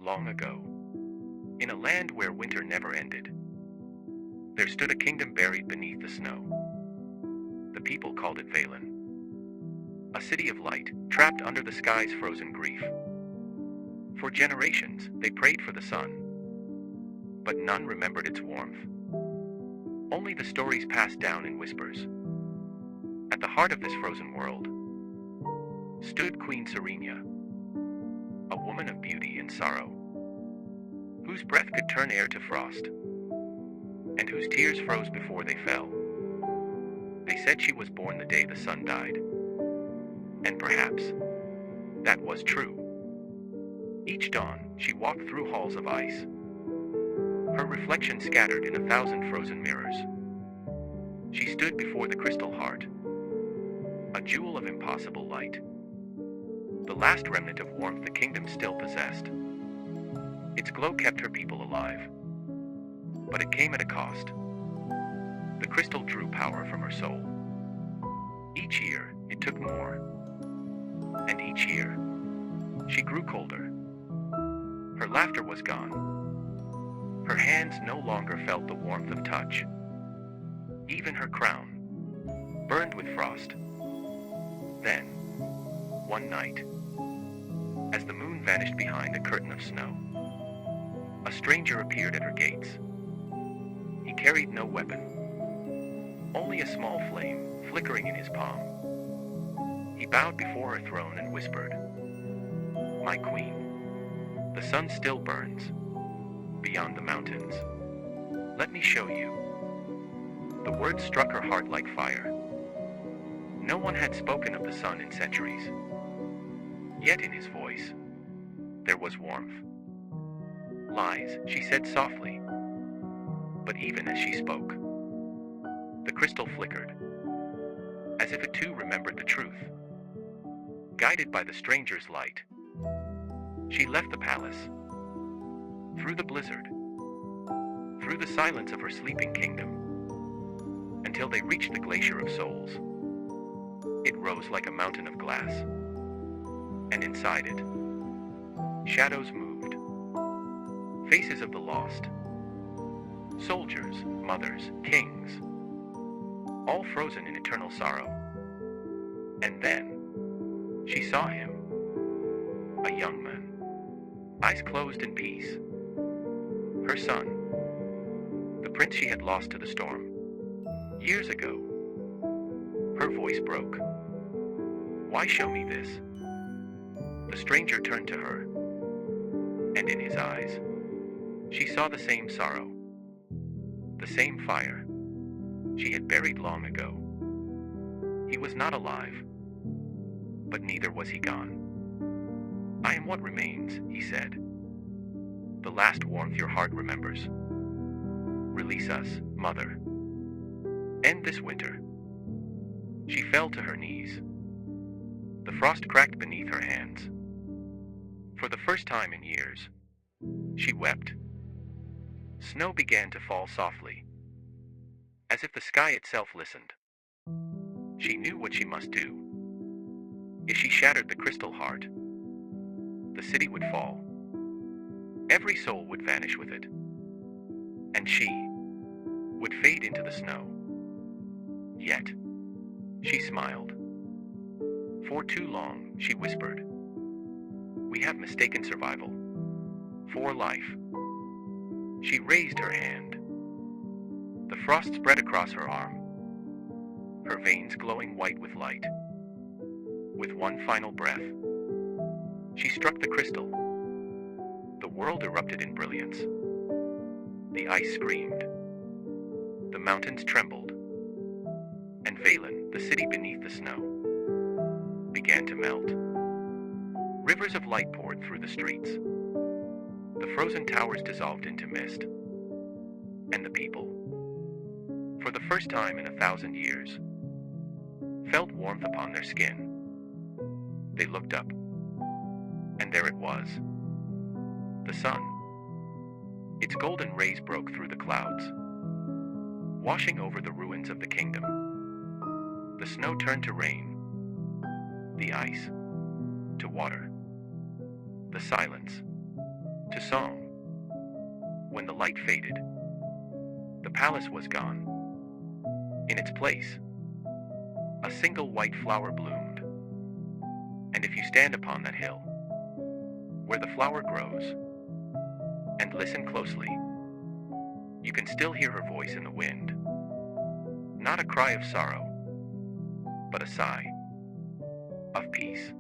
Long ago, in a land where winter never ended, there stood a kingdom buried beneath the snow. The people called it Valen, a city of light, trapped under the sky's frozen grief. For generations, they prayed for the sun, but none remembered its warmth. Only the stories passed down in whispers. At the heart of this frozen world stood Queen Serenya, a woman of beauty and sorrow, whose breath could turn air to frost, and whose tears froze before they fell. They said she was born the day the sun died, and perhaps that was true. Each dawn, she walked through halls of ice, her reflection scattered in 1,000 frozen mirrors. She stood before the crystal heart, a jewel of impossible light, the last remnant of warmth the kingdom still possessed. Its glow kept her people alive, but it came at a cost. The crystal drew power from her soul. Each year, it took more, and each year, she grew colder. Her laughter was gone. Her hands no longer felt the warmth of touch. Even her crown burned with frost. Then, one night, as the moon vanished behind a curtain of snow, a stranger appeared at her gates. He carried no weapon, only a small flame flickering in his palm. He bowed before her throne and whispered, "My queen, the sun still burns beyond the mountains. Let me show you." The words struck her heart like fire. No one had spoken of the sun in centuries. Yet in his voice, there was warmth. "Lies," she said softly. But even as she spoke, the crystal flickered, as if it too remembered the truth. Guided by the stranger's light, she left the palace, through the blizzard, through the silence of her sleeping kingdom, until they reached the glacier of souls. It rose like a mountain of glass, and inside it, shadows moved, faces of the lost, soldiers, mothers, kings, all frozen in eternal sorrow. And then, she saw him, a young man, eyes closed in peace. Her son, the prince she had lost to the storm years ago. Her voice broke. "Why show me this?" The stranger turned to her, and in his eyes, she saw the same sorrow, the same fire she had buried long ago. He was not alive, but neither was he gone. "I am what remains," he said. "The last warmth your heart remembers. Release us, mother. End this winter." She fell to her knees. The frost cracked beneath her hands. For the first time in years, she wept. Snow began to fall softly, as if the sky itself listened. She knew what she must do. If she shattered the crystal heart, the city would fall. Every soul would vanish with it, and she would fade into the snow. Yet, she smiled. For too long, she whispered, "We have mistaken survival for life." She raised her hand. The frost spread across her arm, her veins glowing white with light. With one final breath, she struck the crystal. The world erupted in brilliance. The ice screamed. The mountains trembled. And Valen, the city beneath the snow, began to melt. Rivers of light poured through the streets. The frozen towers dissolved into mist. And the people, for the first time in 1,000 years, felt warmth upon their skin. They looked up, and there it was, the sun. Its golden rays broke through the clouds, washing over the ruins of the kingdom. The snow turned to rain, the ice to water, the silence to song. When the light faded, the palace was gone. In its place, a single white flower bloomed. And if you stand upon that hill, where the flower grows, and listen closely, you can still hear her voice in the wind. Not a cry of sorrow, but a sigh of peace.